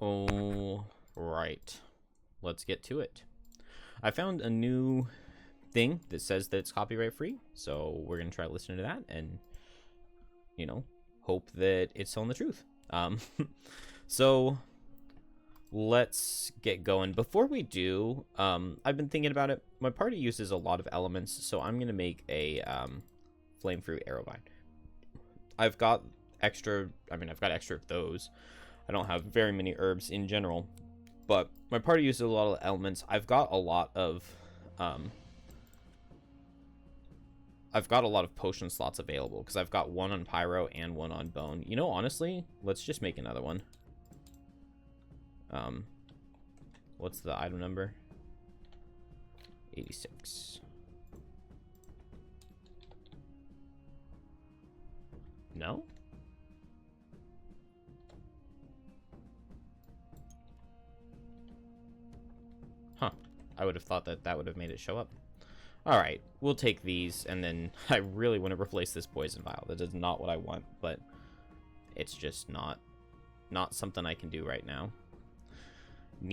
Oh, right. Let's get to it. I found a new thing that says that it's copyright free, so we're gonna try listening to that and, you know, hope that it's telling the truth. So let's get going. Before we do, I've been thinking about it. My party uses a lot of elements, so I'm gonna make a flame fruit arrowvine. I've got extra. I've got extra of those. I don't have very many herbs in general, but my party uses a lot of elements. I've got a lot of potion slots available because I've got one on pyro and one on bone. You know, honestly, let's just make another one. What's the item number? 86. No? Huh. I would have thought that that would have made it show up. Alright, we'll take these, and then I really want to replace this poison vial. That is not what I want, but it's just not something I can do right now. I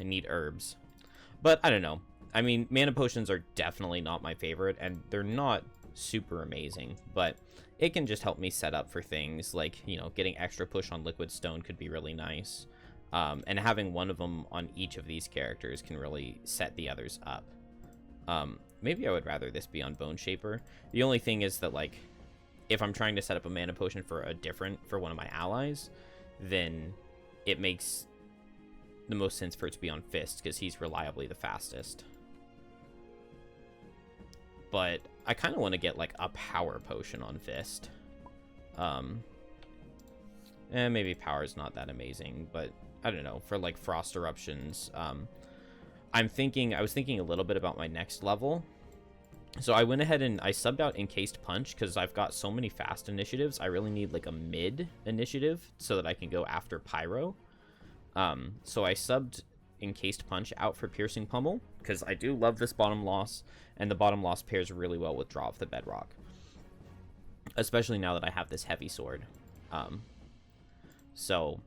need herbs. But I don't know. I mean, mana potions are definitely not my favorite, and they're not super amazing, but it can just help me set up for things like, you know, getting extra push on liquid stone could be really nice. And having one of them on each of these characters can really set the others up. Maybe I would rather this be on Bone Shaper. The only thing is that, like, if I'm trying to set up a mana potion for one of my allies, then it makes the most sense for it to be on Fist, because he's reliably the fastest. But I kind of want to get, like, a power potion on Fist. Maybe power's not that amazing, but I don't know, for, like, Frost Eruptions, I was thinking a little bit about my next level. So I went ahead and I subbed out Encased Punch because I've got so many fast initiatives. I really need like a mid initiative so that I can go after Pyro. So I subbed Encased Punch out for Piercing Pummel because I do love this bottom loss, and the bottom loss pairs really well with Draw of the Bedrock, especially now that I have this heavy sword. So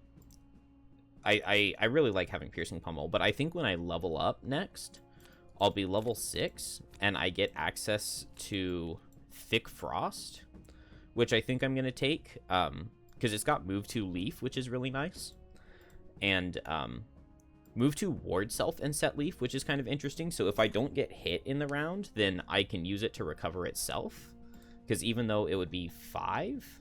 I really like having Piercing Pummel, but I think when I level up next, I'll be level 6, and I get access to Thick Frost, which I think I'm going to take, because it's got Move to Leaf, which is really nice, and Move to Ward Self and Set Leaf, which is kind of interesting, so if I don't get hit in the round, then I can use it to recover itself, because even though it would be 5,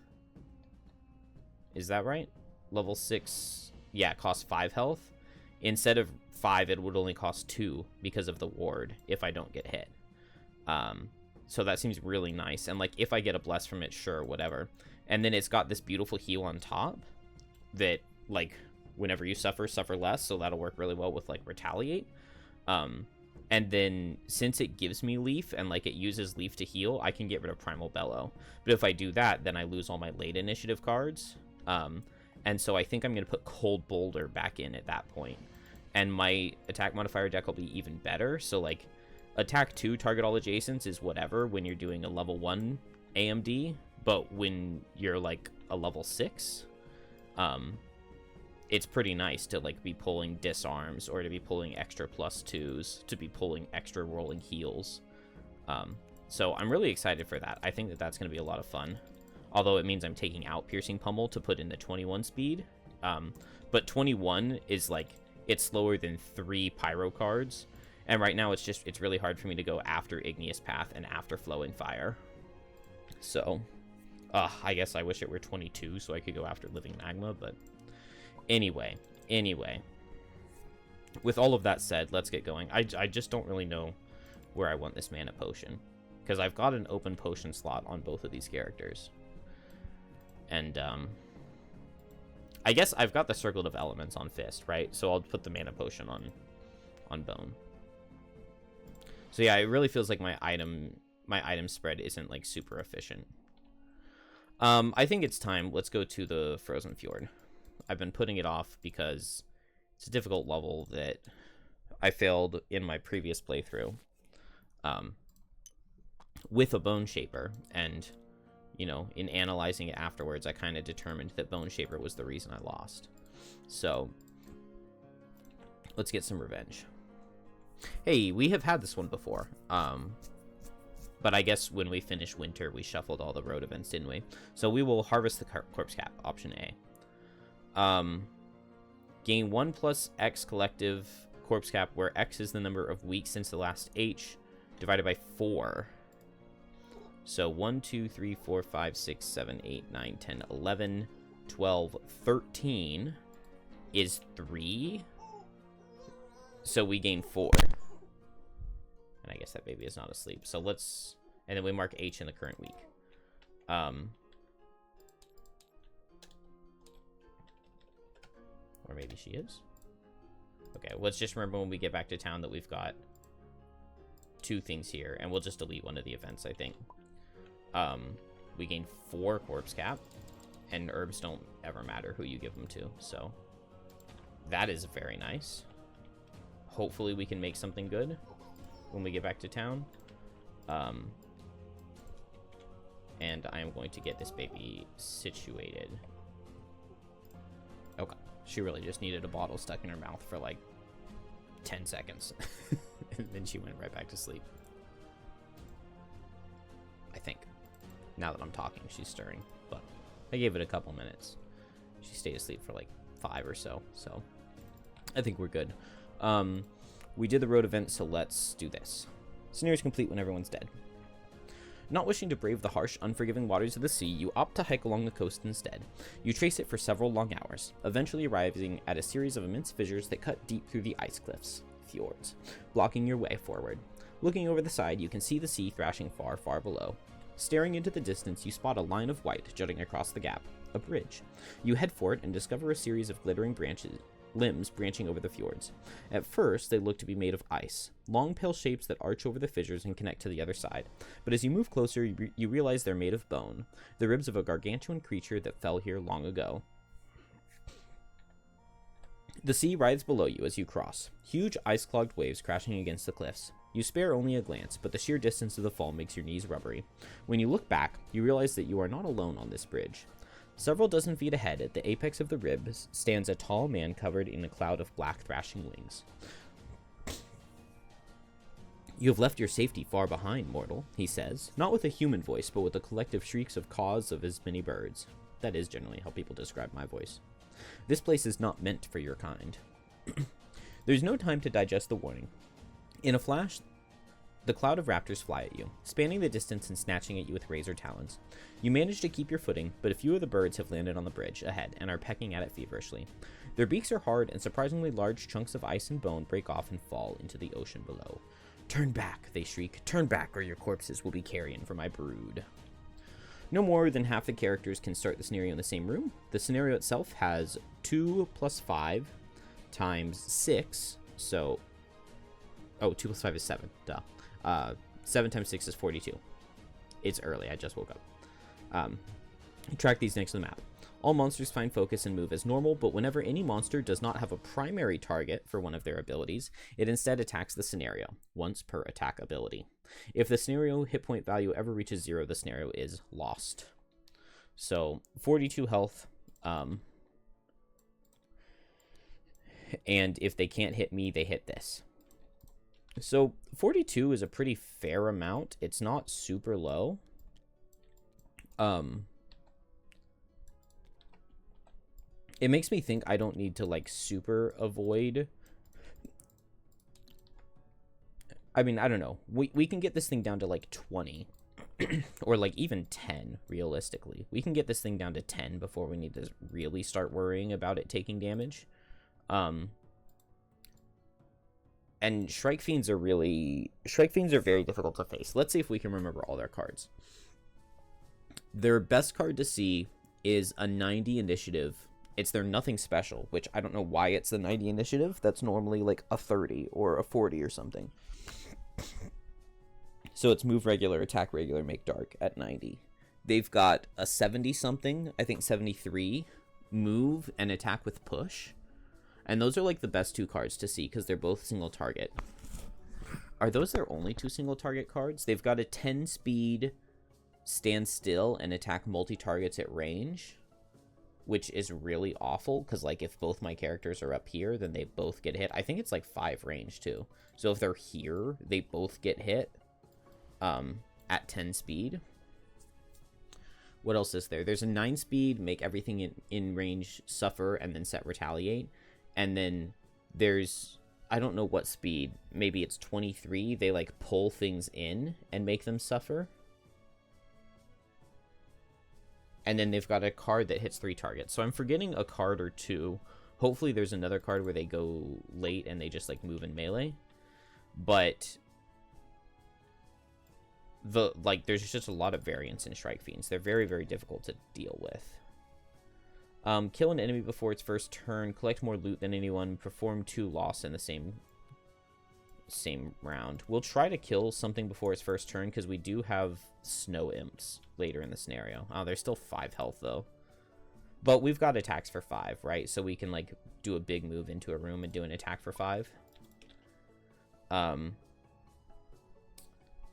is that right? Level 6... yeah, it costs 5 health. Instead of 5, it would only cost 2 because of the ward if I don't get hit. So that seems really nice. And, like, if I get a bless from it, sure, whatever. And then it's got this beautiful heal on top that, like, whenever you suffer less, so that'll work really well with, like, Retaliate. And then, since it gives me Leaf and, like, it uses Leaf to heal, I can get rid of Primal Bellow. But if I do that, then I lose all my late initiative cards. And so I think I'm going to put Cold Boulder back in at that point. And my attack modifier deck will be even better. So, like, attack 2, target all adjacents is whatever when you're doing a level 1 AMD. But when you're, like, a level 6, it's pretty nice to, like, be pulling disarms or to be pulling extra +2s, to be pulling extra rolling heals. So I'm really excited for that. I think that that's going to be a lot of fun. Although it means I'm taking out Piercing Pummel to put in the 21 speed. But 21 is, like, it's slower than 3 Pyro cards. And right now it's really hard for me to go after Igneous Path and after Flowing Fire. So, I guess I wish it were 22 so I could go after Living Magma, but anyway. With all of that said, let's get going. I just don't really know where I want this mana potion, because I've got an open potion slot on both of these characters. And, I guess I've got the Circlet of Elements on Fist, right? So I'll put the mana potion on Bone. So yeah, it really feels like my item spread isn't, like, super efficient. I think it's time. Let's go to the Frozen Fjord. I've been putting it off because it's a difficult level that I failed in my previous playthrough. With a Bone Shaper, and, you know, in analyzing it afterwards, I kind of determined that Bone Shaper was the reason I lost. So let's get some revenge. Hey, we have had this one before. But I guess when we finished winter, we shuffled all the road events, didn't we? So we will harvest the corpse cap, option A. Gain 1 plus X collective corpse cap, where X is the number of weeks since the last H, divided by 4. So 1, 2, 3, 4, 5, 6, 7, 8, 9, 10, 11, 12, 13 is 3. So we gain 4. And I guess that baby is not asleep. So let's... And then we mark H in the current week. Or maybe she is. Okay, let's just remember when we get back to town that we've got 2 things here. And we'll just delete one of the events, I think. We gain 4 corpse cap. And herbs don't ever matter who you give them to. So that is very nice. Hopefully we can make something good when we get back to town. And I am going to get this baby situated. Okay. She really just needed a bottle stuck in her mouth for like 10 seconds. And then she went right back to sleep. I think. Now that I'm talking, she's stirring. But I gave it a couple minutes. She stayed asleep for like 5 or so. So I think we're good. We did the road event, so let's do this. Scenario is complete when everyone's dead. Not wishing to brave the harsh, unforgiving waters of the sea, you opt to hike along the coast instead. You trace it for several long hours, eventually arriving at a series of immense fissures that cut deep through the ice cliffs, fjords, blocking your way forward. Looking over the side, you can see the sea thrashing far, far below. Staring into the distance, you spot a line of white jutting across the gap, a bridge. You head for it and discover a series of glittering limbs branching over the fjords. At first, they look to be made of ice, long pale shapes that arch over the fissures and connect to the other side. But as you move closer, you realize they're made of bone, the ribs of a gargantuan creature that fell here long ago. The sea writhes below you as you cross, huge ice-clogged waves crashing against the cliffs. You spare only a glance, but the sheer distance of the fall makes your knees rubbery. When you look back, you realize that you are not alone on this bridge. Several dozen feet ahead, at the apex of the ribs, stands a tall man covered in a cloud of black thrashing wings. You have left your safety far behind, mortal, he says, not with a human voice, but with the collective shrieks of caws of as many birds. That is generally how people describe my voice. This place is not meant for your kind. There's no time to digest the warning. In a flash, the cloud of raptors fly at you, spanning the distance and snatching at you with razor talons. You manage to keep your footing, but a few of the birds have landed on the bridge ahead and are pecking at it feverishly. Their beaks are hard, and surprisingly large chunks of ice and bone break off and fall into the ocean below. Turn back, they shriek. Turn back, or your corpses will be carrion for my brood. No more than half the characters can start the scenario in the same room. The scenario itself has 2 plus 5 times 6, so... Oh, 2 plus 5 is 7, duh. 7 times 6 is 42. It's early, I just woke up. Track these next to the map. All monsters find focus and move as normal, but whenever any monster does not have a primary target for one of their abilities, it instead attacks the scenario, once per attack ability. If the scenario hit point value ever reaches 0, the scenario is lost. So, 42 health, and if they can't hit me, they hit this. So 42 is a pretty fair amount. It's not super low. It makes me think I don't need to like super avoid. I mean, I don't know. We can get this thing down to like 20 or like even 10 realistically. We can get this thing down to 10 before we need to really start worrying about it taking damage. And Shrike Fiends are very difficult to face. Let's see if we can remember all their cards. Their best card to see is a 90 initiative. It's their nothing special, which I don't know why it's the 90 initiative. That's normally like a 30 or a 40 or something. So it's move regular, attack regular, make dark at 90. They've got a 70 something, I think 73, move and attack with push. And those are like the best 2 cards to see because they're both single target. Are those their only 2 single target cards? They've got a 10 speed, stand still, and attack multi-targets at range. which is really awful, because, like, if both my characters are up here, then they both get hit. I think it's, like, 5 range, too. So if they're here, they both get hit at 10 speed. What else is there? There's a 9 speed, make everything in range suffer, and then set retaliate. And then there's, I don't know what speed, maybe it's 23. They, like, pull things in and make them suffer. And then they've got a card that hits 3 targets. So I'm forgetting a card or 2. Hopefully there's another card where they go late and they just, like, move in melee. But there's just a lot of variance in Strike Fiends. They're very, very difficult to deal with. Kill an enemy before its first turn. Collect more loot than anyone. Perform 2 loss in the same round. We'll try to kill something before its first turn, because we do have snow imps later in the scenario. Oh, there's still 5 health, though. But we've got attacks for 5, right? So we can, like, do a big move into a room and do an attack for 5.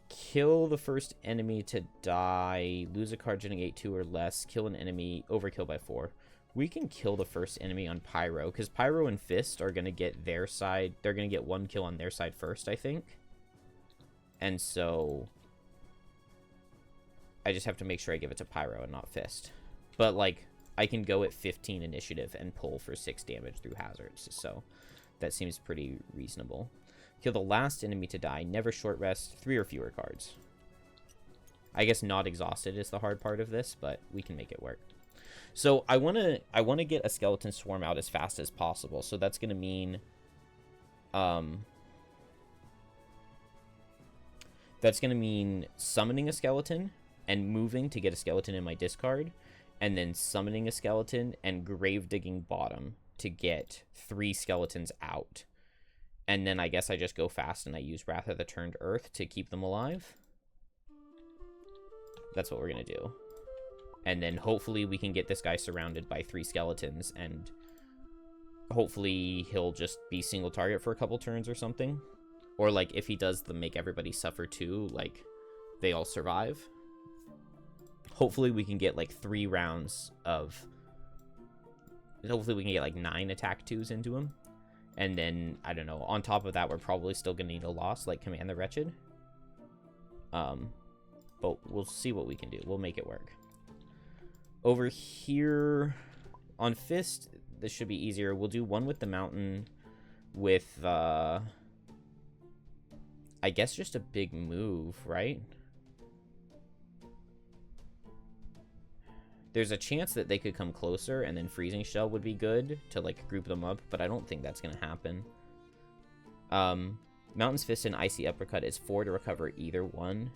Kill the first enemy to die. Lose a card, generate 2 or less. Kill an enemy, overkill by 4. We can kill the first enemy on Pyro, because Pyro and Fist are going to get their side. They're going to get 1 kill on their side first, I think. And so I just have to make sure I give it to Pyro and not Fist. But, like, I can go at 15 initiative and pull for 6 damage through hazards. So that seems pretty reasonable. Kill the last enemy to die. Never short rest. 3 or fewer cards. I guess not exhausted is the hard part of this, but we can make it work. So I want to get a skeleton swarm out as fast as possible. So that's going to mean summoning a skeleton and moving to get a skeleton in my discard, and then summoning a skeleton and grave digging bottom to get 3 skeletons out. And then I guess I just go fast and I use Wrath of the Turned Earth to keep them alive. That's what we're going to do. And then hopefully we can get this guy surrounded by 3 skeletons, and hopefully he'll just be single target for a couple turns or something. Or, like, if he does the make everybody suffer too, like, they all survive. Hopefully we can get, like, 3 rounds of... Hopefully we can get, like, 9 attack 2s into him. And then, I don't know, on top of that, we're probably still going to need a loss, like Command the Wretched. But we'll see what we can do. We'll make it work. Over here, on Fist, this should be easier. We'll do one with the mountain with, I guess just a big move, right? There's a chance that they could come closer, and then Freezing Shell would be good to, like, group them up, but I don't think that's going to happen. Mountain's Fist and Icy Uppercut is 4 to recover either one.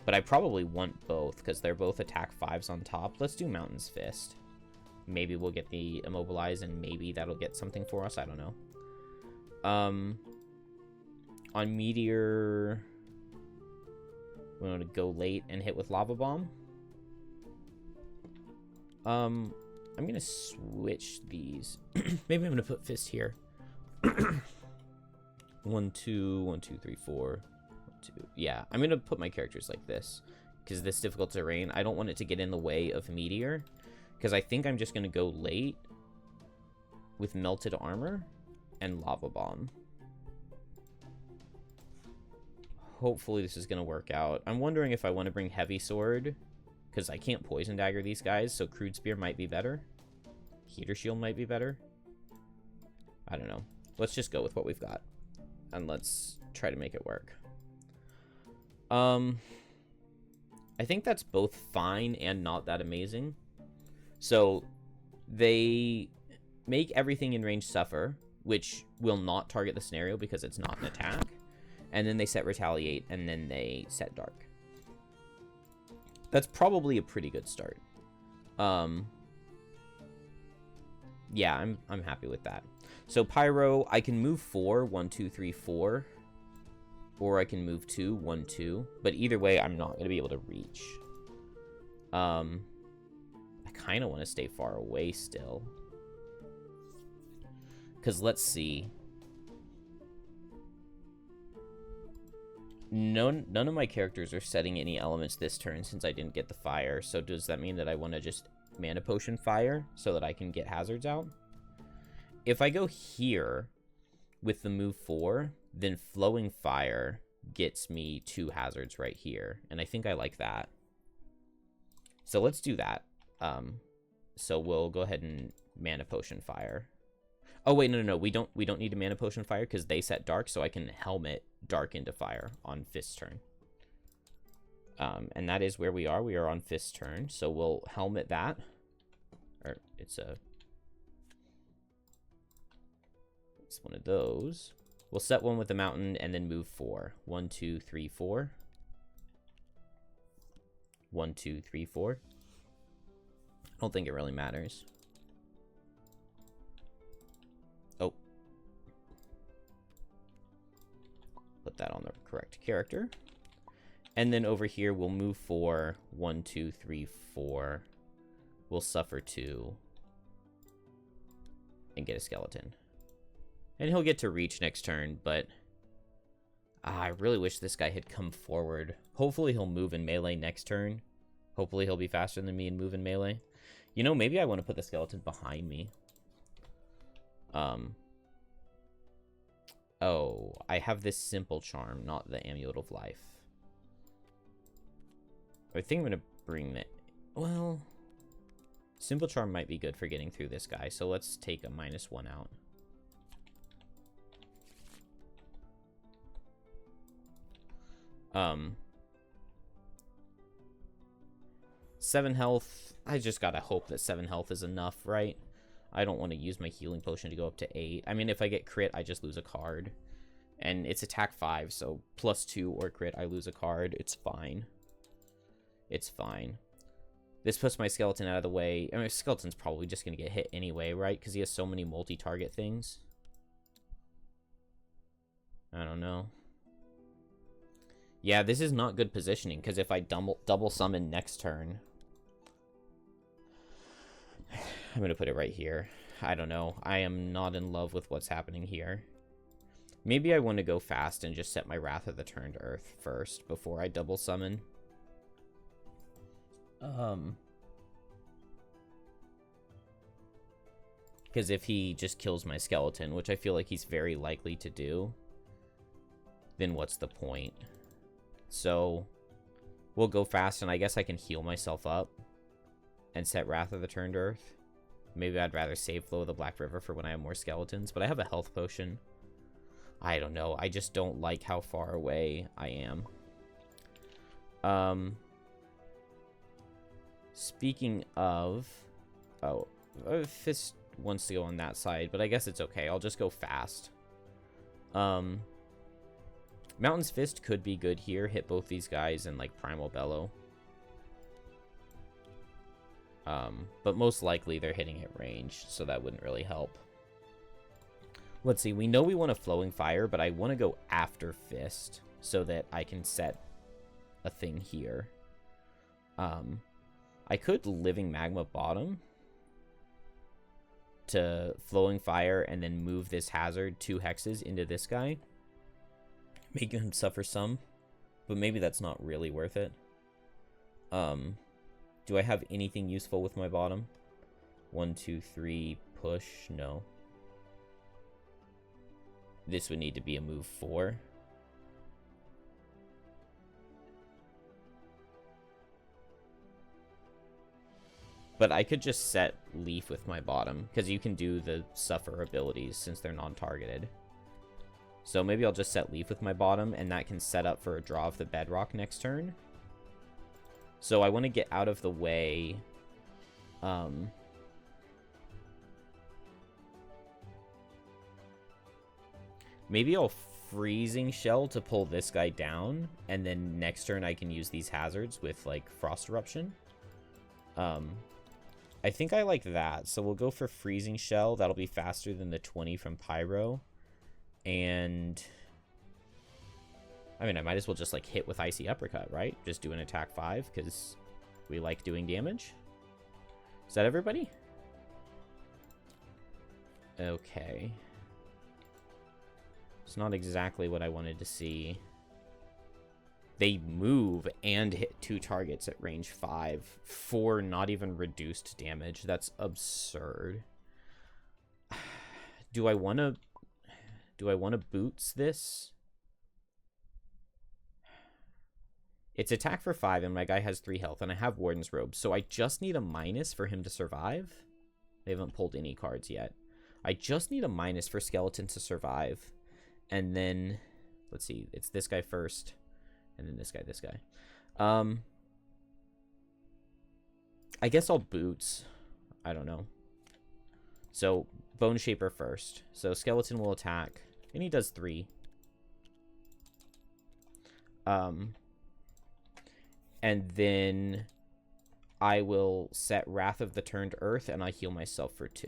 But I probably want both, because they're both attack 5s on top. Let's do Mountain's Fist. Maybe we'll get the Immobilize, and maybe that'll get something for us. I don't know. On Meteor, we want to go late and hit with Lava Bomb. I'm going to switch these. Maybe I'm going to put Fist here. 1, 2, 1, 2, 3, 4. Yeah, I'm going to put my characters like this, because this difficult terrain, I don't want it to get in the way of Meteor, because I think I'm just going to go late with Melted Armor and Lava Bomb. Hopefully this is going to work out. I'm wondering if I want to bring Heavy Sword, because I can't Poison Dagger these guys, so Crude Spear might be better. Heater Shield might be better. I don't know. Let's just go with what we've got, and let's try to make it work. I think that's both fine and not that amazing. So they make everything in range suffer, which will not target the scenario because it's not an attack. And then they set Retaliate, and then they set Dark. That's probably a pretty good start. Yeah, I'm happy with that. So Pyro, I can move 4, 1, 2, 3, 4. Or I can move 2, 1, 2. But either way, I'm not going to be able to reach. I kind of want to stay far away still. Because let's see. None of my characters are setting any elements this turn since I didn't get the fire. So does that mean that I want to just Mana Potion Fire so that I can get hazards out. If I go here with the move 4, then Flowing Fire gets me 2 hazards right here. And I think I like that. So let's do that. So we'll go ahead and Mana Potion Fire. Oh, wait, no. We don't need a Mana Potion Fire because they set Dark, so I can Helmet Dark into Fire on Fist's turn. And that is where we are. We are on Fist's turn, so we'll Helmet that. Or it's one of those. We'll set one with the mountain and then move 4. 1, 2, 3, 4. 1, 2, 3, 4. I don't think it really matters. Oh. Put that on the correct character. And then over here, we'll move 4. 1, 2, 3, 4. We'll suffer 2. And get a skeleton. And he'll get to reach next turn, but I really wish this guy had come forward. Hopefully he'll move in melee next turn. Hopefully he'll be faster than me and move in melee. You know, maybe I want to put the skeleton behind me. Oh, I have this simple charm, not the Amulet of Life. I think I'm going to bring that. Well, simple charm might be good for getting through this guy, so let's take a -1 out. 7 health. I just gotta hope that 7 health is enough, right? I don't want to use my healing potion to go up to 8. I mean, if I get crit, I just lose a card. And it's attack 5, so +2 or crit, I lose a card. It's fine. It's fine. This puts my skeleton out of the way. I mean, skeleton's probably just gonna get hit anyway, right? Because he has so many multi-target things. I don't know. Yeah, this is not good positioning, because if I double summon next turn... I'm going to put it right here. I don't know. I am not in love with what's happening here. Maybe I want to go fast and just set my Wrath of the Turned Earth first before I double summon. Because if he just kills my skeleton, which I feel like he's very likely to do, then what's the point? So, we'll go fast, and I guess I can heal myself up and set Wrath of the Turned Earth. Maybe I'd rather save Flow of the Black River for when I have more skeletons, but I have a health potion. I don't know. I just don't like how far away I am. Speaking of... Oh, Fist wants to go on that side, but I guess it's okay. I'll just go fast. Mountain's Fist could be good here. Hit both these guys and, like, Primal Bellow. But most likely they're hitting at range, so that wouldn't really help. Let's see. We know we want a Flowing Fire, but I want to go after Fist so that I can set a thing here. I could Living Magma bottom to Flowing Fire and then move this hazard 2 hexes into this guy. Making him suffer some, but maybe that's not really worth it. Do I have anything useful with my bottom? 1, 2, 3, push, no. This would need to be a move 4. But I could just set Leaf with my bottom, because you can do the Suffer abilities since they're non-targeted. So maybe I'll just set Leaf with my bottom, and that can set up for a draw of the Bedrock next turn. So I want to get out of the way. Maybe I'll Freezing Shell to pull this guy down, and then next turn I can use these hazards with, like, Frost Eruption. I think I like that, so we'll go for Freezing Shell. That'll be faster than the 20 from Pyro. And... I mean, I might as well just, like, hit with Icy Uppercut, right? Just do an attack 5, because we like doing damage. Is that everybody? Okay. It's not exactly what I wanted to see. They move and hit 2 targets at range 5 for not even reduced damage. That's absurd. Do I want to boots this? It's attack for 5, and my guy has 3 health, and I have Warden's Robe, so I just need a minus for him to survive. They haven't pulled any cards yet. I just need a minus for Skeleton to survive. And then, let's see, it's this guy first, and then this guy. I guess I'll boots. I don't know. So, Bone Shaper first. So, Skeleton will attack, and he does 3. And then I will set Wrath of the Turned Earth, and I heal myself for 2.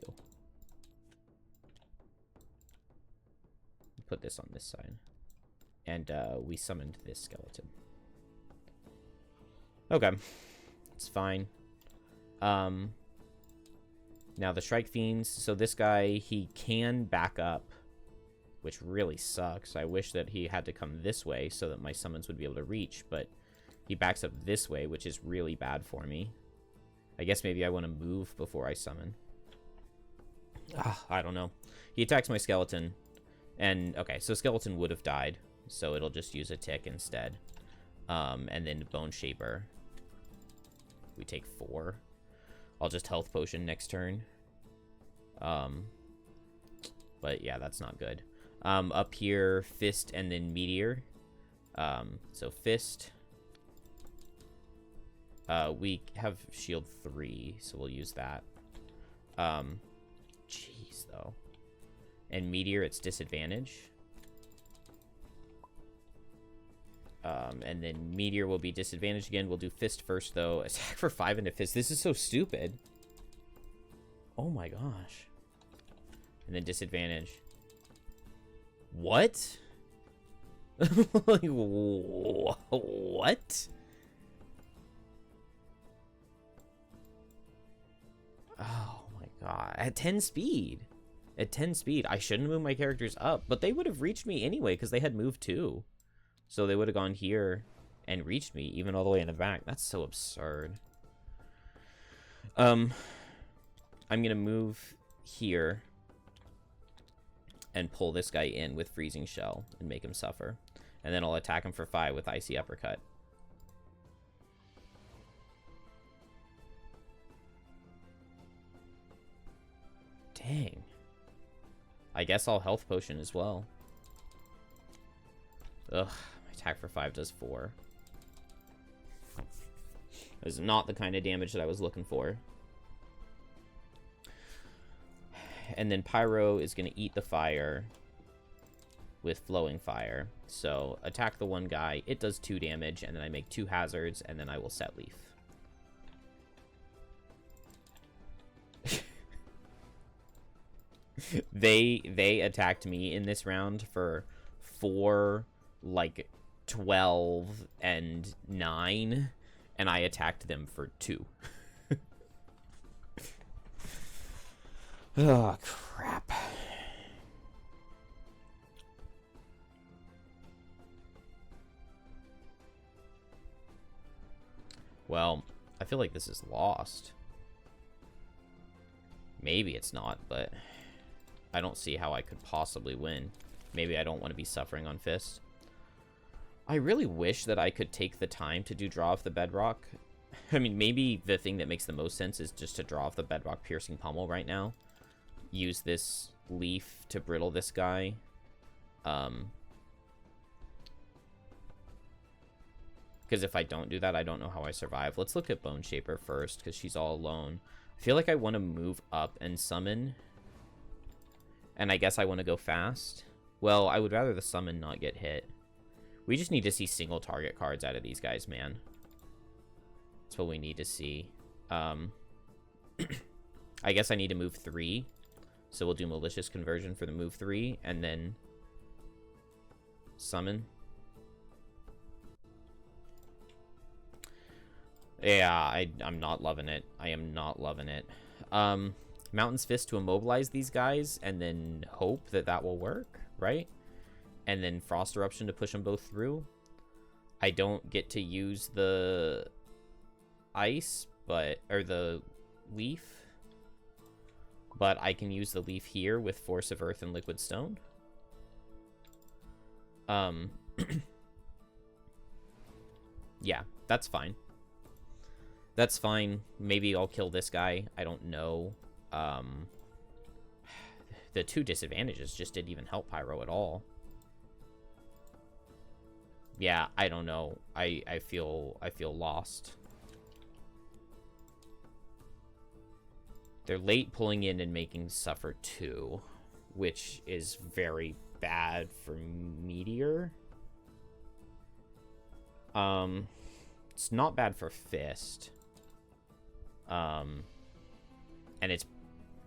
Put this on this side. And we summoned this skeleton. Okay. It's fine. Now the Strike Fiends. So this guy, he can back up, which really sucks. I wish that he had to come this way so that my summons would be able to reach, but he backs up this way, which is really bad for me. I guess maybe I want to move before I summon. I don't know. He attacks my skeleton. And, okay, so skeleton would have died. So it'll just use a tick instead. And then Bone Shaper. We take 4. I'll just health potion next turn. But yeah, that's not good. Up here, Fist and then Meteor. So Fist. We have shield 3, so we'll use that. Jeez, though. And Meteor, it's disadvantage. And then Meteor will be disadvantaged again. We'll do Fist first, though. Attack for 5 into Fist. This is so stupid. Oh my gosh. And then disadvantage. What? Like, what? Oh my god. At 10 speed. At 10 speed. I shouldn't move my characters up, but they would have reached me anyway because they had moved 2. So they would have gone here and reached me, even all the way in the back. That's so absurd. I'm going to move here and pull this guy in with Freezing Shell and make him suffer. And then I'll attack him for 5 with Icy Uppercut. Dang. I guess I'll health potion as well. Ugh, my attack for 5 does 4. This is not the kind of damage that I was looking for. And then Pyro is going to eat the fire with Flowing Fire. So attack the one guy, it does 2 damage, and then I make 2 hazards, and then I will set Leaf. They attacked me in this round for 4, like 12 and 9, and I attacked them for 2. Oh, crap. Well, I feel like this is lost. Maybe it's not, but I don't see how I could possibly win. Maybe I don't want to be suffering on Fist. I really wish that I could take the time to do Draw of the Bedrock. I mean, maybe the thing that makes the most sense is just to draw off the Bedrock Piercing Pummel right now. Use this Leaf to brittle this guy. Because if I don't do that, I don't know how I survive. Let's look at Bone Shaper first, because she's all alone. I feel like I want to move up and summon. And I guess I want to go fast. Well, I would rather the summon not get hit. We just need to see single target cards out of these guys, man. That's what we need to see. I guess I need to move 3. So we'll do Malicious Conversion for the move 3, and then summon. Yeah, I'm not loving it. I am not loving it. Mountain's Fist to immobilize these guys, and then hope that that will work, right? And then Frost Eruption to push them both through. I don't get to use the ice, or the leaf, but I can use the leaf here with Force of Earth and Liquid Stone. Yeah, that's fine. That's fine. Maybe I'll kill this guy. I don't know. The 2 disadvantages just didn't even help Pyro at all. Yeah, I don't know. I feel lost. They're late pulling in and making Suffer 2, which is very bad for Meteor. It's not bad for Fist. And it's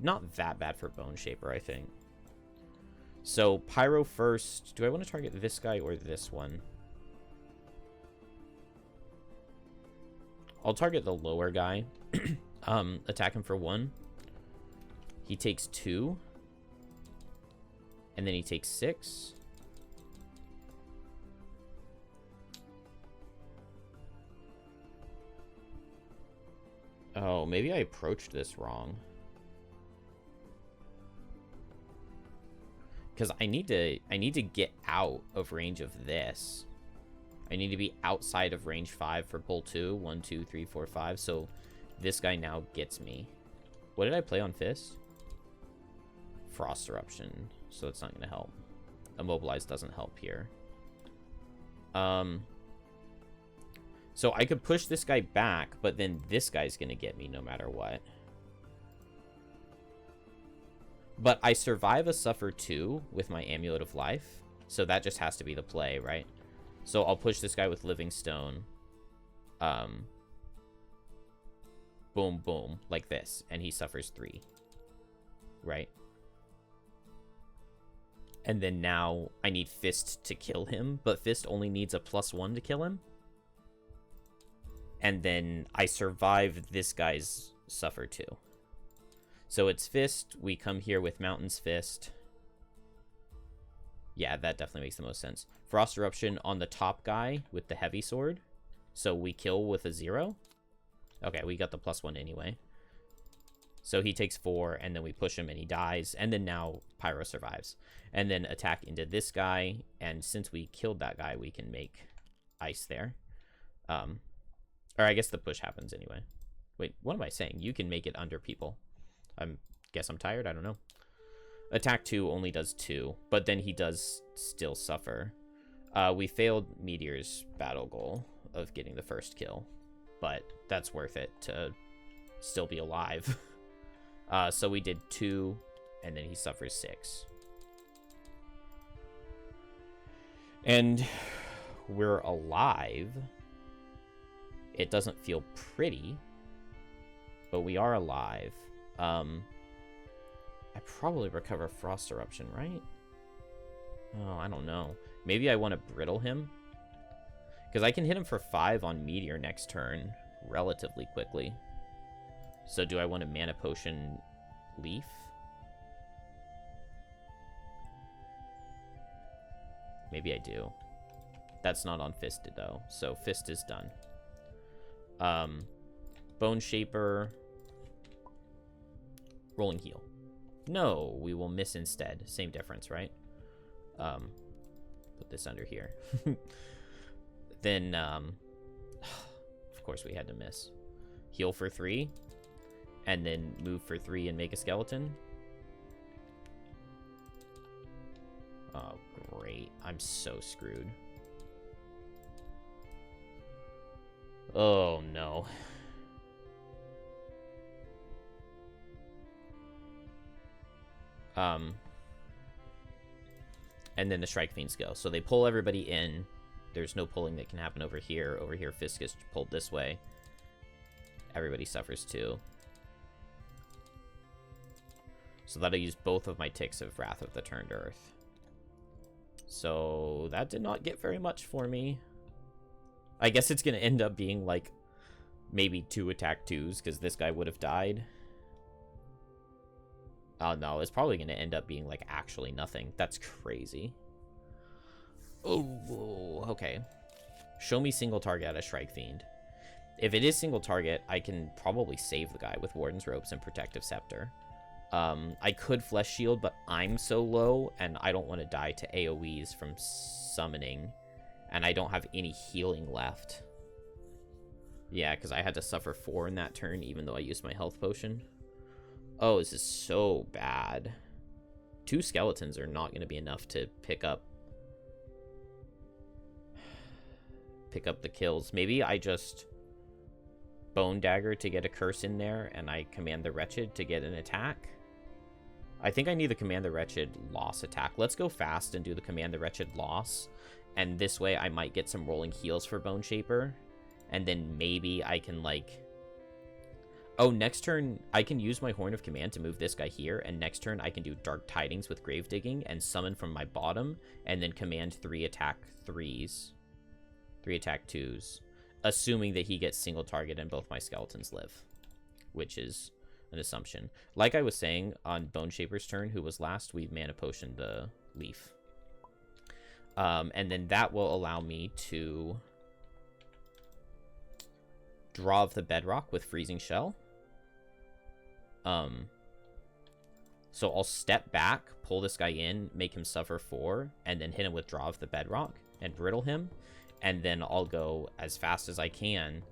not that bad for Bone Shaper, I think. So, Pyro first. Do I want to target this guy or this one? I'll target the lower guy. Attack him for 1. He takes 2. And then he takes 6. Oh, maybe I approached this wrong. Because I need to get out of range of this. I need to be outside of range 5 for pull 2. 1, 2, 3, 4, 5. So this guy now gets me. What did I play on Fist? Frost Eruption. So it's not going to help. Immobilize doesn't help here. So I could push this guy back, but then this guy's going to get me no matter what. But I survive a Suffer 2 with my Amulet of Life. So that just has to be the play, right? So I'll push this guy with Living Stone. Boom, boom, like this. And he suffers 3. Right? And then now I need Fist to kill him. But Fist only needs a +1 to kill him. And then I survive this guy's Suffer 2. So it's Fist. We come here with Mountain's Fist. Yeah, that definitely makes the most sense. Frost Eruption on the top guy with the heavy sword. So we kill with a 0. Okay, we got the +1 anyway. So he takes 4, and then we push him, and he dies. And then now Pyro survives. And then attack into this guy. And since we killed that guy, we can make ice there. Or I guess the push happens anyway. Wait, what am I saying? You can make it under people. Guess I'm tired. I don't know. Attack 2 only does 2, but then he does still suffer. We failed Meteor's battle goal of getting the first kill, but that's worth it to still be alive. So we did 2, and then he suffers 6. And we're alive. It doesn't feel pretty, but we are alive. I probably recover Frost Eruption, right? Oh, I don't know. Maybe I want to brittle him. Because I can hit him for 5 on Meteor next turn relatively quickly. So do I want to Mana Potion Leaf? Maybe I do. That's not on Fisted, though. So Fist is done. Bone Shaper. Rolling Heal. No, we will miss instead. Same difference, right? Put this under here. Then, of course we had to miss. Heal for 3. And then move for 3 and make a skeleton. Oh, great. I'm so screwed. Oh, no. And then the Strike Fiends go. So they pull everybody in. There's no pulling that can happen over here. Over here, Fisk is pulled this way. Everybody suffers too. So that'll use both of my ticks of Wrath of the Turned Earth. So that did not get very much for me. I guess it's going to end up being like maybe 2 attack 2s because this guy would have died. Oh no, it's probably going to end up being like actually nothing. That's crazy. Oh, okay. Show me single target at a Shrike Fiend. If it is single target, I can probably save the guy with Warden's Ropes and Protective Scepter. I could Flesh Shield, but I'm so low, and I don't want to die to AoEs from summoning, and I don't have any healing left. Yeah, because I had to suffer 4 in that turn, even though I used my health potion. Oh, this is so bad. 2 skeletons are not going to be enough to pick up the kills. Maybe I just Bone Dagger to get a curse in there, and I Command the Wretched to get an attack. I think I need the Command the Wretched loss attack. Let's go fast and do the Command the Wretched loss, and this way I might get some rolling heals for Bone Shaper, and then maybe I can, like... Oh, next turn, I can use my Horn of Command to move this guy here, and next turn I can do Dark Tidings with Grave Digging and summon from my bottom, and then command 3 attack 3s. 3 attack 2s. Assuming that he gets single target and both my skeletons live, which is an assumption. Like I was saying, on Bone Shaper's turn, who was last, we Mana Potioned the Leaf. And then that will allow me to draw of the Bedrock with Freezing Shell. So I'll step back, pull this guy in, make him suffer 4, and then hit him with Draw of the Bedrock and Brittle him. And then I'll go as fast as I can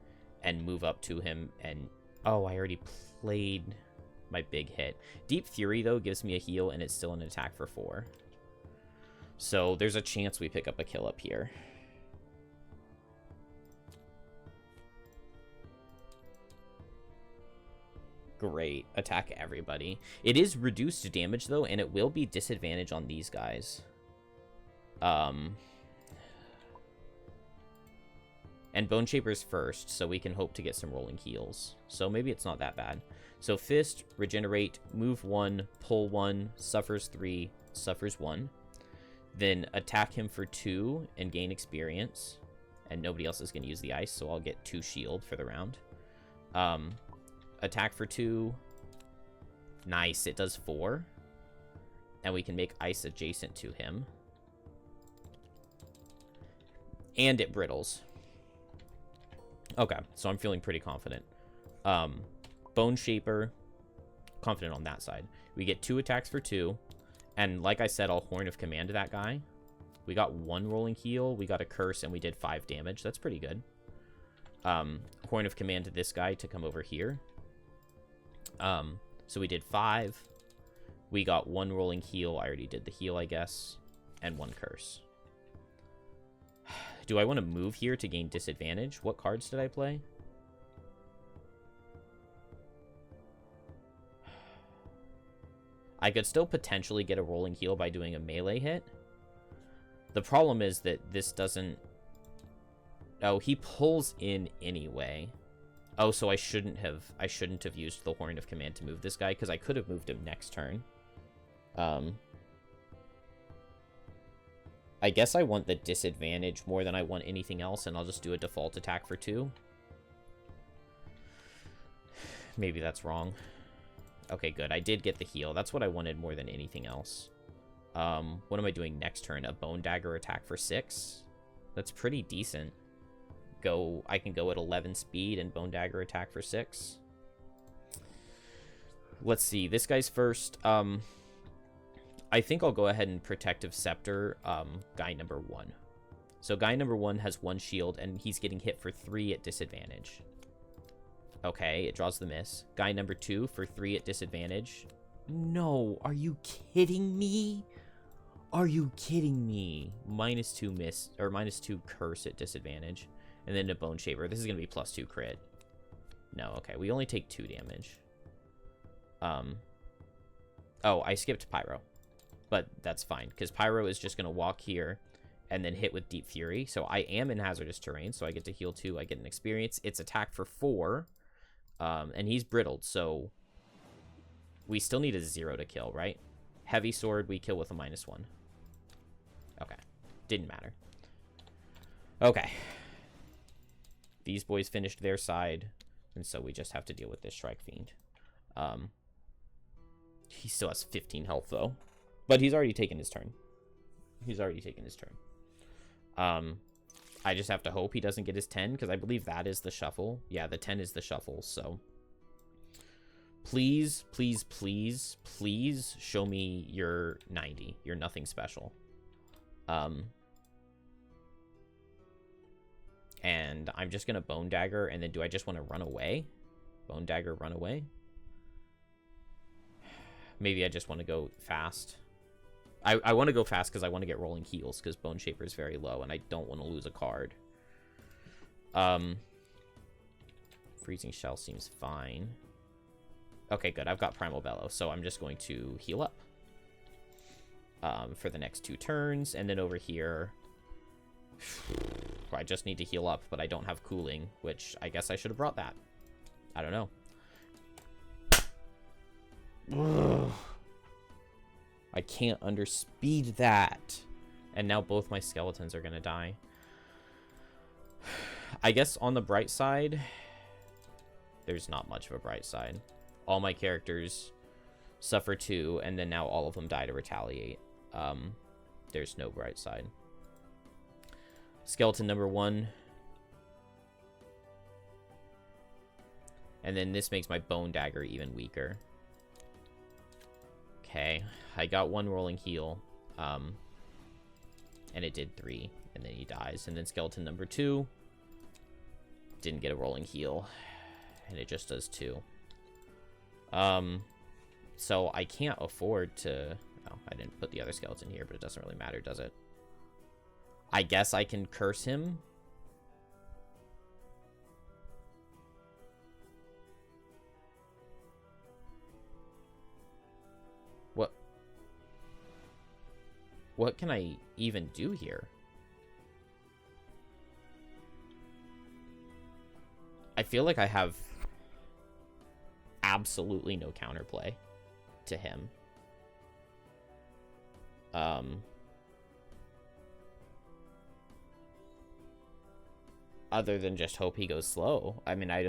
and move up to him and... Oh, I already played my big hit. Deep Fury, though, gives me a heal, and it's still an attack for 4. So there's a chance we pick up a kill up here. Great. Attack everybody. It is reduced damage, though, and it will be disadvantage on these guys. And Bone Shaper's first, so we can hope to get some rolling heals. So maybe it's not that bad. So Fist, Regenerate, move 1, pull 1, suffers 3, suffers 1. Then attack him for 2 and gain experience. And nobody else is going to use the ice, so I'll get 2 shield for the round. Attack for 2. Nice, it does 4. And we can make ice adjacent to him. And it brittles. Okay, so I'm feeling pretty confident. Bone Shaper, confident on that side. We get 2 attacks for 2. And like I said, I'll Horn of Command to that guy. We got 1 rolling heal, we got a curse, and we did 5 damage. That's pretty good. Horn of Command to this guy to come over here. So we did 5. We got 1 rolling heal. I already did the heal, I guess. And 1 curse. Do I want to move here to gain disadvantage? What cards did I play? I could still potentially get a rolling heal by doing a melee hit. The problem is that this doesn't... Oh, he pulls in anyway. Oh, so I shouldn't have used the Horn of Command to move this guy, because I could have moved him next turn. I guess I want the disadvantage more than I want anything else, and I'll just do a default attack for 2. Maybe that's wrong. Okay, good. I did get the heal. That's what I wanted more than anything else. What am I doing next turn? A Bone Dagger attack for 6? That's pretty decent. I can go at 11 speed and Bone Dagger attack for 6. Let's see. This guy's first. I think I'll go ahead and Protective Scepter guy number 1. So guy number 1 has 1 shield, and he's getting hit for 3 at disadvantage. Okay, it draws the miss. Guy number 2 for 3 at disadvantage. No, are you kidding me? Are you kidding me? -2 miss, or -2 curse at disadvantage. And then a Bone Shaper. This is going to be +2 crit. No, okay, we only take 2 damage. Oh, I skipped Pyro. But that's fine, because Pyro is just going to walk here and then hit with Deep Fury. So I am in hazardous terrain, so I get to heal 2. I get an experience. It's attack for 4, and he's brittled, so we still need a 0 to kill, right? Heavy Sword, we kill with a -1. Okay, didn't matter. Okay. These boys finished their side, and so we just have to deal with this Shrike Fiend. He still has 15 health, though. But he's already taken his turn. I just have to hope he doesn't get his 10, because I believe that is the shuffle. Yeah, the 10 is the shuffle, so... Please, please, please, please show me your 90. You're nothing special. And I'm just going to Bone Dagger, and then do I just want to run away? Bone Dagger, run away? Maybe I just want to go fast. I want to go fast because I want to get Rolling Heals, because Bone Shaper is very low, and I don't want to lose a card. Freezing Shell seems fine. Okay, good. I've got Primal Bellow, so I'm just going to heal up for the next 2 turns, and then over here... I just need to heal up, but I don't have cooling, which I guess I should have brought that. I don't know. Ugh. I can't underspeed that. And now both my skeletons are going to die. I guess on the bright side, there's not much of a bright side. All my characters suffer 2, and then now all of them die to retaliate. There's no bright side. Skeleton number 1. And then this makes my Bone Dagger even weaker. Okay, I got 1 rolling heal. And it did 3, and then he dies. And then skeleton number 2 didn't get a rolling heal, and it just does 2. So I can't afford to... Oh, I didn't put the other skeleton here, but it doesn't really matter, does it? I guess I can curse him. What can I even do here? I feel like I have absolutely no counterplay to him. Other than just hope he goes slow. I mean, I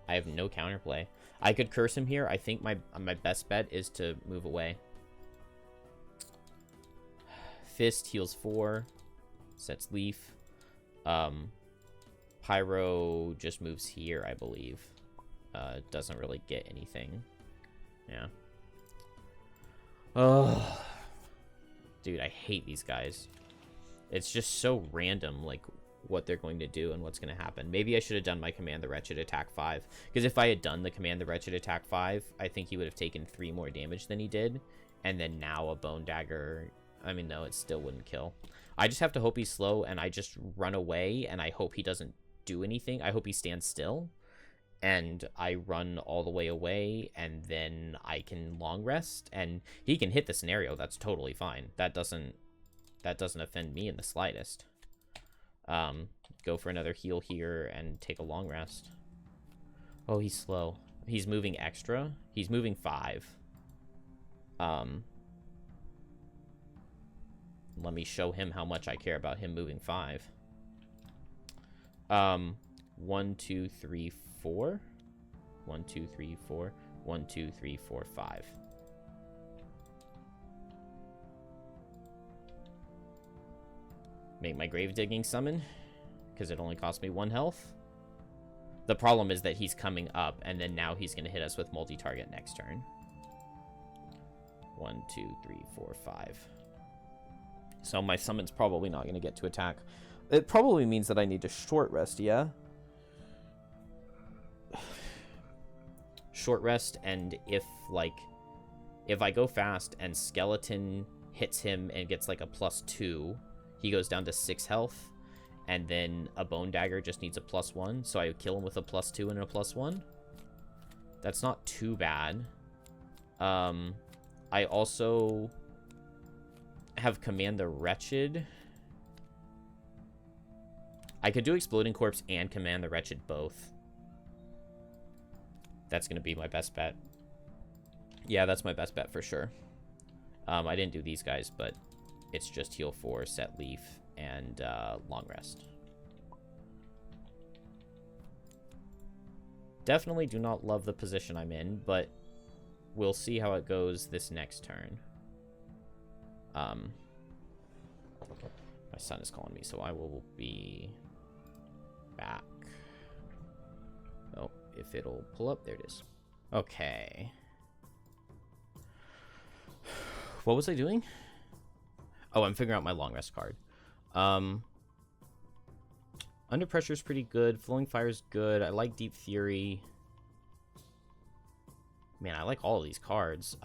have no counterplay. I could curse him here. I think my best bet is to move away. Fist heals 4. Sets Leaf. Pyro just moves here, I believe. Doesn't really get anything. Yeah. Oh, dude, I hate these guys. It's just so random, like, what they're going to do and what's going to happen. Maybe I should have done my Command the Wretched attack 5. Because if I had done the Command the Wretched attack 5, I think he would have taken 3 more damage than he did. And then now a Bone Dagger... I mean, no, it still wouldn't kill. I just have to hope he's slow, and I just run away, and I hope he doesn't do anything. I hope he stands still. And I run all the way away, and then I can long rest. And he can hit the scenario. That's totally fine. That doesn't offend me in the slightest. Go for another heal here and take a long rest. Oh, he's slow. He's moving extra. He's moving 5. Let me show him how much I care about him moving 5. 1, 2, 3, 4. 1, 2, 3, 4. 1, 2, 3, 4, 5. Make my grave digging summon, because it only cost me 1 health. The problem is that he's coming up, and then now he's going to hit us with multi-target next turn. 1, 2, 3, 4, 5. So my summon's probably not going to get to attack. It probably means that I need to short rest, yeah? Short rest, and if I go fast and Skeleton hits him and gets like a +2, he goes down to 6 health, and then a Bone Dagger just needs a +1, so I kill him with a +2 and a +1. That's not too bad. I also have Command the Wretched. I could do Exploding Corpse and Command the Wretched both. That's going to be my best bet. Yeah, that's my best bet for sure. I didn't do these guys, but it's just heal 4, set Leaf, and long rest. Definitely do not love the position I'm in, but we'll see how it goes this next turn. My son is calling me, so I will be back. Oh, if it'll pull up, there it is. Okay. What was I doing? Oh, I'm figuring out my long rest card. Under Pressure is pretty good. Flowing Fire is good. I like Deep Fury. Man, I like all of these cards.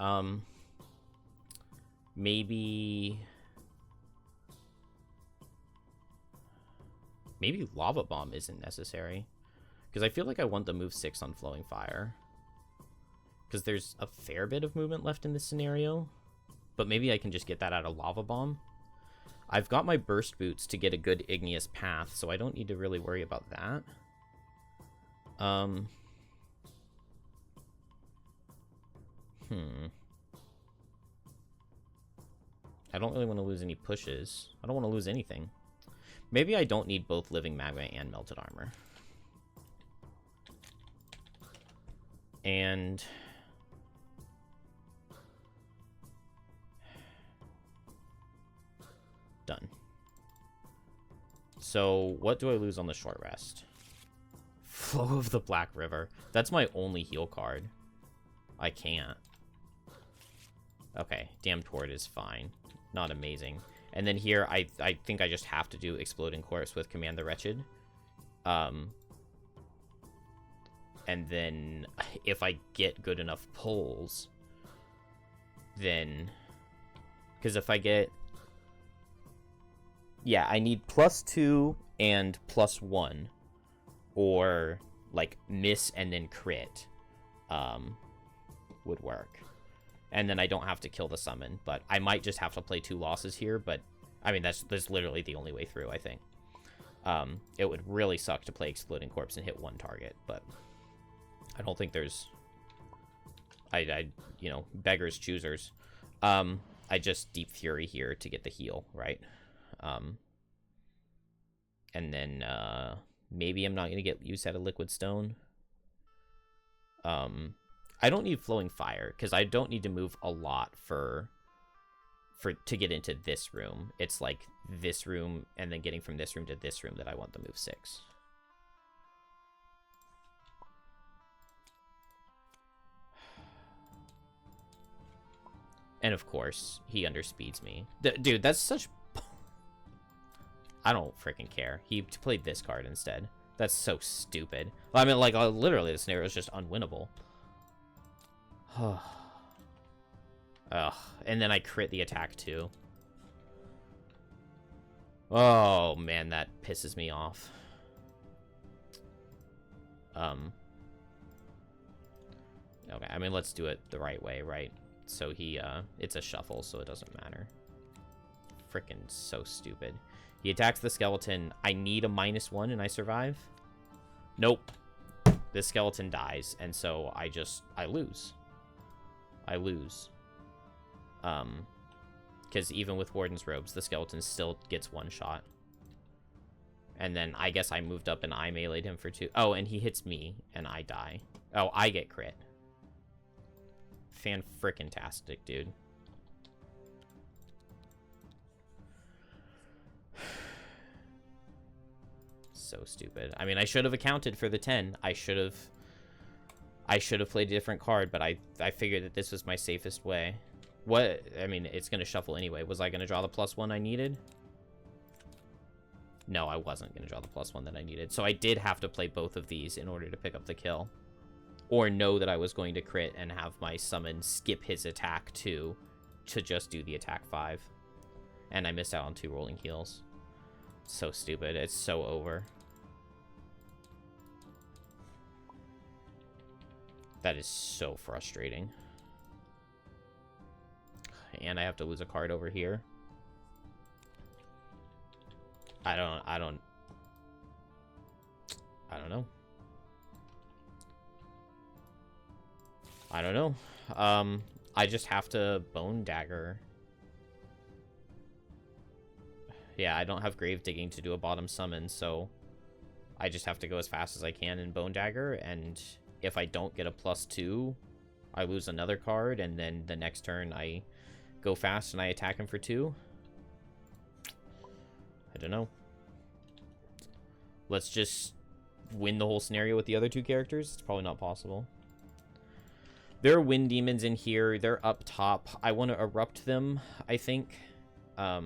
Maybe Lava Bomb isn't necessary. Because I feel like I want the move 6 on Flowing Fire. Because there's a fair bit of movement left in this scenario. But maybe I can just get that out of Lava Bomb. I've got my Burst Boots to get a good Igneous Path, so I don't need to really worry about that. I don't really want to lose any pushes. I don't want to lose anything. Maybe I don't need both Living Magma and Melted Armor. And done. So what do I lose on the short rest? Flow of the Black River. That's my only heal card. I can't. Okay, Damned Horde is fine. Not amazing. And then here, I think I just have to do Exploding Corpse with Command the Wretched. And then if I get good enough pulls, then... Because if I get... Yeah, I need +2 and +1. Or, like, miss and then crit would work. And then I don't have to kill the summon. But I might just have to play 2 losses here. But, I mean, that's literally the only way through, I think. It would really suck to play Exploding Corpse and hit 1 target. But I don't think there's... you know, beggars, choosers. I just Deep Fury here to get the heal, right? And then, maybe I'm not going to get use out of Liquid Stone. I don't need Flowing Fire, because I don't need to move a lot to get into this room. It's like this room, and then getting from this room to this room that I want the move 6. And of course, he underspeeds me. Dude, that's such... I don't freaking care. He played this card instead. That's so stupid. I mean, like, literally, the scenario is just unwinnable. Ugh. And then I crit the attack, too. Oh, man, that pisses me off. Okay, I mean, let's do it the right way, right? So he, it's a shuffle, so it doesn't matter. Frickin' so stupid. He attacks the skeleton. I need a -1 and I survive? Nope. This skeleton dies, and so I lose. I lose. Because even with Warden's Robes, the skeleton still gets 1 shot. And then I guess I moved up and I meleeed him for 2. Oh, and he hits me, and I die. Oh, I get crit. Fan-frickin-tastic, dude. So stupid. I mean, I should have accounted for the 10. I should have played a different card, but I figured that this was my safest way. What? I mean, it's going to shuffle anyway. Was I going to draw the +1 I needed? No, I wasn't going to draw the +1 that I needed. So I did have to play both of these in order to pick up the kill. Or know that I was going to crit and have my summon skip his attack 2 to just do the attack 5. And I missed out on 2 rolling heals. So stupid. It's so over. That is so frustrating. And I have to lose a card over here. I don't know. I don't know. I just have to Bone Dagger. Yeah, I don't have Grave Digging to do a bottom summon, so I just have to go as fast as I can in Bone Dagger, and if I don't get a +2, I lose another card, and then the next turn I go fast and I attack him for 2. I don't know. Let's just win the whole scenario with the other 2 characters. It's probably not possible. There are wind demons in here. They're up top. I want to erupt them, I think. So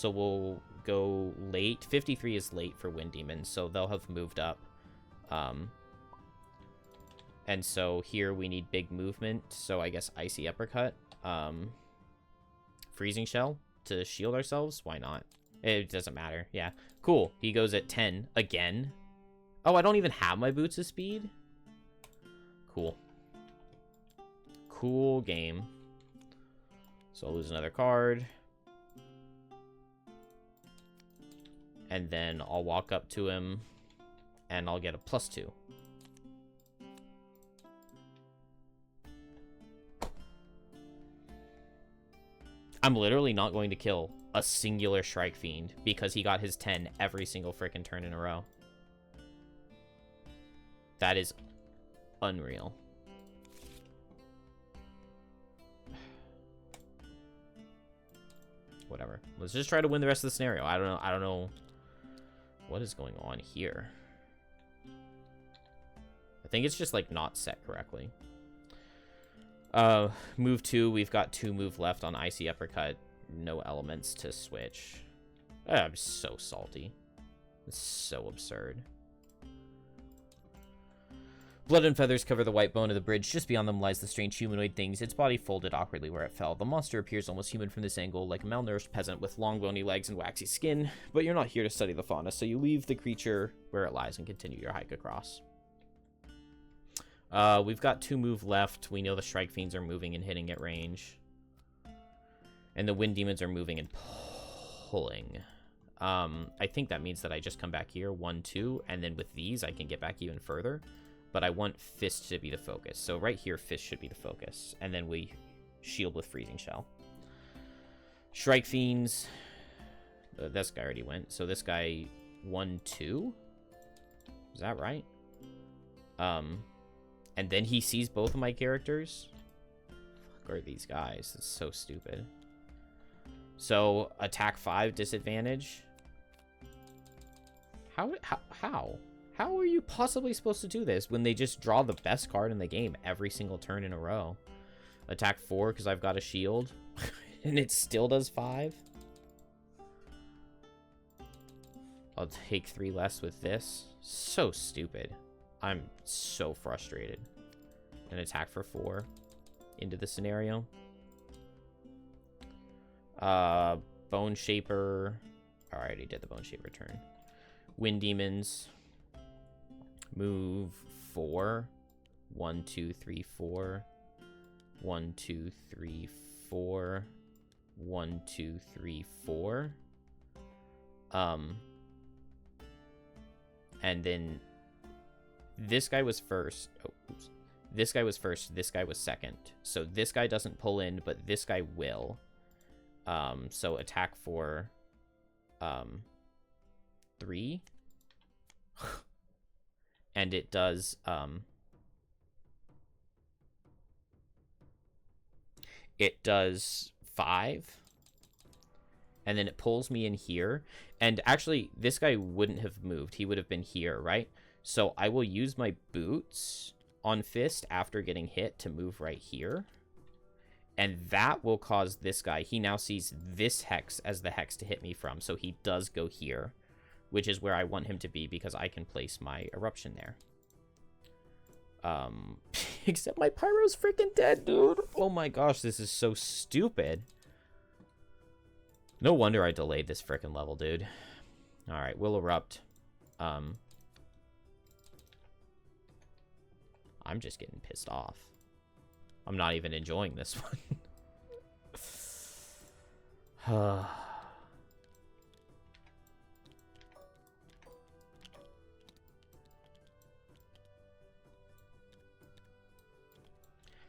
we'll go late. 53 is late for wind demons, so they'll have moved up. And so here we need big movement. So I guess icy uppercut. Freezing shell to shield ourselves. Why not? It doesn't matter. Yeah. Cool. He goes at 10 again. Oh, I don't even have my boots of speed. Cool. Cool game. So I'll lose another card. And then I'll walk up to him and I'll get a +2. I'm literally not going to kill a singular Shrike Fiend because he got his 10 every single freaking turn in a row. That is unreal. Whatever. Let's just try to win the rest of the scenario. I don't know what is going on here. I think it's just like not set correctly. Move 2, we've got 2 move left on icy uppercut. No elements to switch. I'm so salty. It's so absurd. Blood and feathers cover the white bone of the bridge. Just beyond them lies the strange humanoid things, its body folded awkwardly where it fell. The monster appears almost human from this angle, like a malnourished peasant with long bony legs and waxy skin. But you're not here to study the fauna, so you leave the creature where it lies and continue your hike across. We've got 2 move left. We know the Shrike Fiends are moving and hitting at range. And the Wind Demons are moving and pulling. I think that means that I just come back here, 1, 2, and then with these I can get back even further. But I want Fist to be the focus. So right here, Fist should be the focus. And then we shield with Freezing Shell. Shrike Fiends. This guy already went. So this guy, 1, 2. Is that right? And then he sees both of my characters. Fuck are these guys? It's so stupid. So attack 5, disadvantage. How are you possibly supposed to do this when they just draw the best card in the game every single turn in a row? Attack 4 because I've got a shield. And it still does 5. I'll take 3 less with this. So stupid. I'm so frustrated. An attack for 4 into the scenario. Bone Shaper. I already did the Bone Shaper turn. Wind Demons. Move 4. 1, 2, 3, 4. 1, 2, 3, 4. 1, 2, 3, 4. And then this guy was first. Oh, oops. This guy was first. This guy was second. So this guy doesn't pull in, but this guy will. So attack for 3. And it does it does 5. And then it pulls me in here. And actually, this guy wouldn't have moved. He would have been here, right? So I will use my boots on Fist after getting hit to move right here. And that will cause this guy. He now sees this hex as the hex to hit me from. So he does go here, which is where I want him to be because I can place my eruption there. Except my pyro's freaking dead, dude. Oh my gosh, this is so stupid. No wonder I delayed this freaking level, dude. Alright, we'll erupt. I'm just getting pissed off. I'm not even enjoying this one.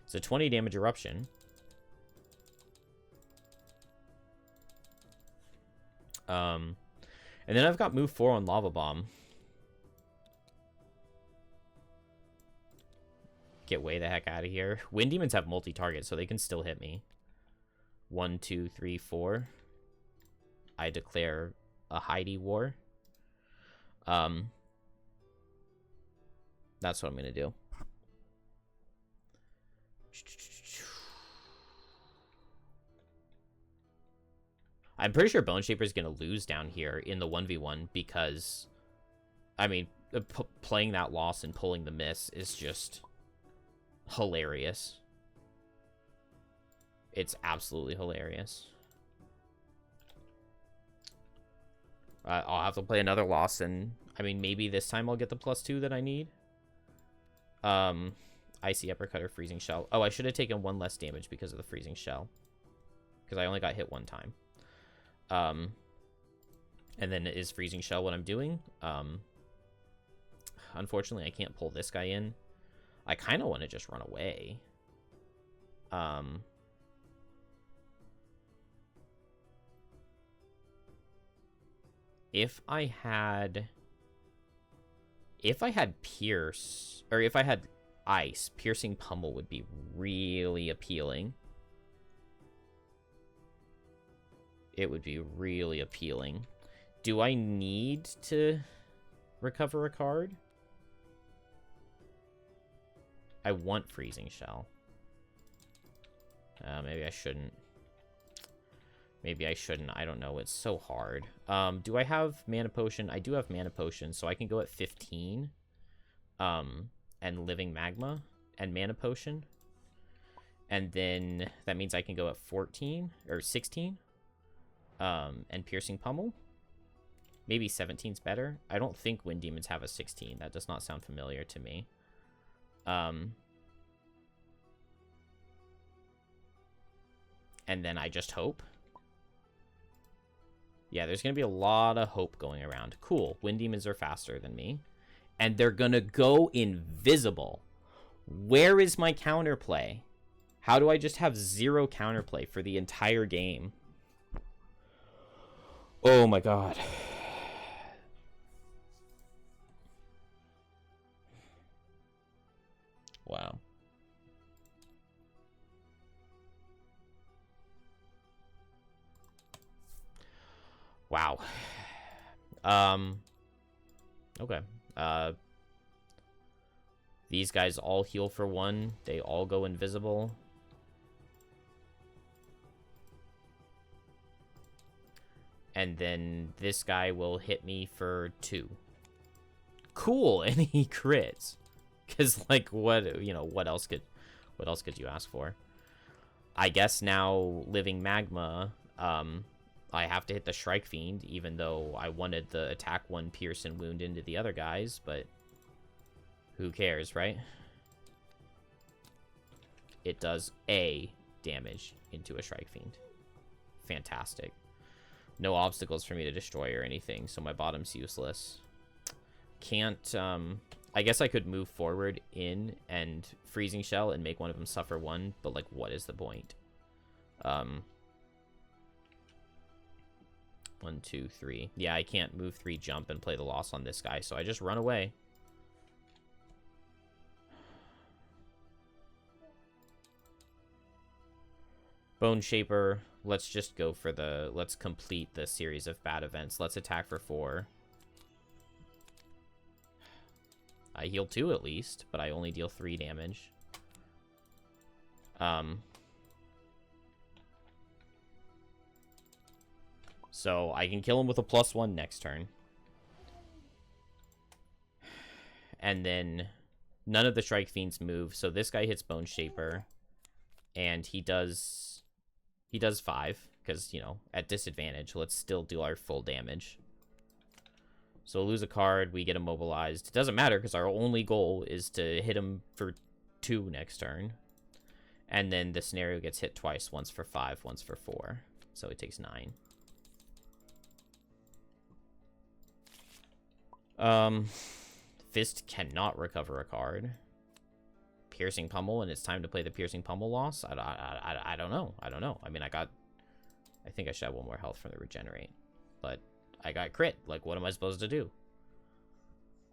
It's a 20 damage eruption. And then I've got move 4 on Lava Bomb. Get way the heck out of here. Wind Demons have multi-target, so they can still hit me. 1, 2, 3, 4. I declare a Heidi war. That's what I'm gonna do. I'm pretty sure Bone Shaper is gonna lose down here in the 1v1 because, I mean, playing that loss and pulling the miss is just hilarious. It's absolutely hilarious. I'll have to play another loss, and I mean, maybe this time I'll get the +2 that I need. Icy Uppercut or Freezing Shell. Oh, I should have taken 1 less damage because of the Freezing Shell, because I only got hit 1 time. And then is Freezing Shell what I'm doing? Unfortunately, I can't pull this guy in. I kind of want to just run away. If I had Pierce, or if I had Ice, Piercing Pummel would be really appealing. It would be really appealing. Do I need to recover a card? I want Freezing Shell. Maybe I shouldn't. Maybe I shouldn't. I don't know. It's so hard. Do I have Mana Potion? I do have Mana Potion, so I can go at 15. And Living Magma and Mana Potion. And then that means I can go at 14 or 16. And Piercing Pummel. Maybe 17's better. I don't think Wind Demons have a 16. That does not sound familiar to me. And then I just hope. Yeah, there's going to be a lot of hope going around. Cool. Wind Demons are faster than me. And they're going to go invisible. Where is my counterplay? How do I just have 0 counterplay for the entire game? Oh my god. Wow. Wow. Okay. These guys all heal for 1. They all go invisible. And then this guy will hit me for 2. Cool, and he crits. Cause like what else could you ask for? I guess now Living Magma, I have to hit the Shrike Fiend, even though I wanted the attack 1 pierce and wound into the other guys, but who cares, right? It does A damage into a Shrike Fiend. Fantastic. No obstacles for me to destroy or anything, so my bottom's useless. Can't, I guess I could move forward in and Freezing Shell and make one of them suffer 1, but, like, what is the point? 1, 2, 3. Yeah, I can't move 3, jump, and play the loss on this guy, so I just run away. Bone Shaper, let's just go for let's complete the series of bad events. Let's attack for 4. I heal 2 at least, but I only deal 3 damage. So I can kill him with a +1 next turn. And then none of the Shrike Fiends move, so this guy hits Bone Shaper. And he does 5, because, at disadvantage, let's still do our full damage. So we'll lose a card, we get immobilized. It doesn't matter, because our only goal is to hit him for 2 next turn. And then the scenario gets hit twice, once for 5, once for 4. So it takes 9. Fist cannot recover a card. Piercing Pummel, and it's time to play the Piercing Pummel loss. I don't know. I mean, I think I should have 1 more health from the regenerate, but I got crit. Like, what am I supposed to do?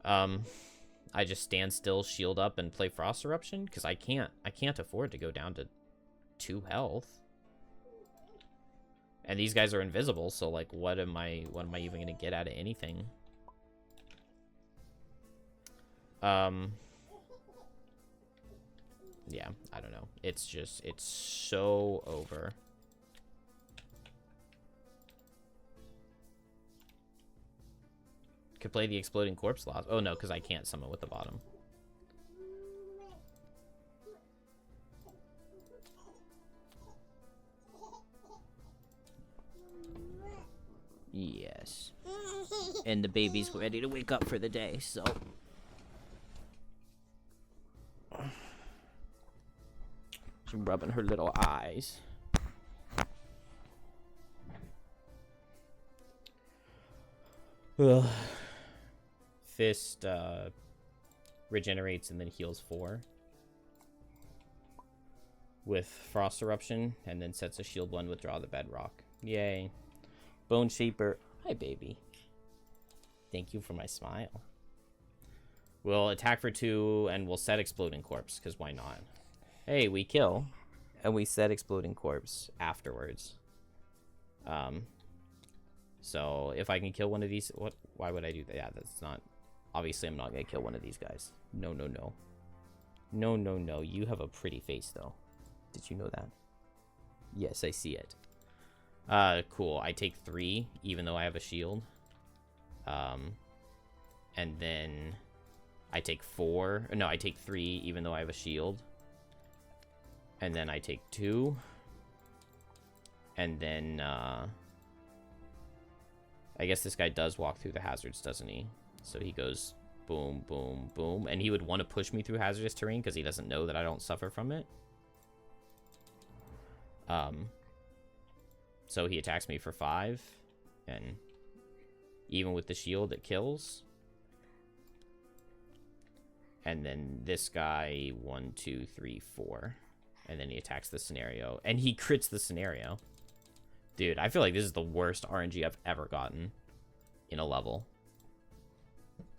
I just stand still, shield up, and play Frost Eruption, because I can't afford to go down to 2 health. And these guys are invisible, so like what am I even gonna get out of anything? Yeah, I don't know. It's so over. Could play the exploding corpse loss. Oh no, because I can't summon with the bottom. Yes. And the baby's ready to wake up for the day, so. She's rubbing her little eyes. Ugh. Fist regenerates and then heals 4 with Frost Eruption, and then sets a shield 1, withdraw the bedrock. Yay. Bone Shaper. Hi, baby. Thank you for my smile. We'll attack for 2, and we'll set Exploding Corpse, because why not? Hey, we kill, and we set Exploding Corpse afterwards. So if I can kill one of these, why would I do that? Yeah, that's not, obviously I'm not gonna kill one of these guys. No, no, no. No, no, no. You have a pretty face, though. Did you know that? Yes, I see it. Cool. I take 3, even though I have a shield. And then I take 4. No, I take 3, even though I have a shield. And then I take 2. And then, I guess this guy does walk through the hazards, doesn't he? So he goes boom, boom, boom. And he would want to push me through hazardous terrain because he doesn't know that I don't suffer from it. So he attacks me for 5. And even with the shield, it kills. And then this guy, 1, 2, 3, 4. And then he attacks the scenario. And he crits the scenario. Dude, I feel like this is the worst RNG I've ever gotten in a level.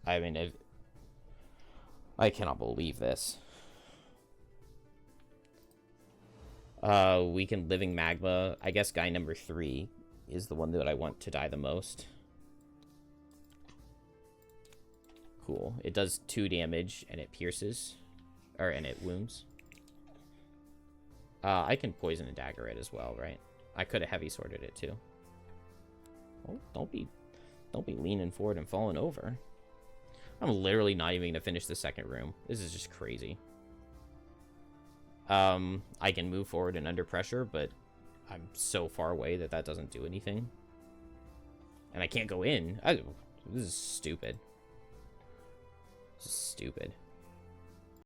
I mean, I cannot believe this. Weakened Living Magma. I guess guy number 3 is the one that I want to die the most. Cool. It does 2 damage, and it pierces. And it wounds. I can poison and dagger it as well, right? I could have heavy sworded it too. Oh, don't be leaning forward and falling over. I'm literally not even gonna finish the second room. This is just crazy. I can move forward and under pressure, but I'm so far away that that doesn't do anything. And I can't go in. This is stupid. This is stupid.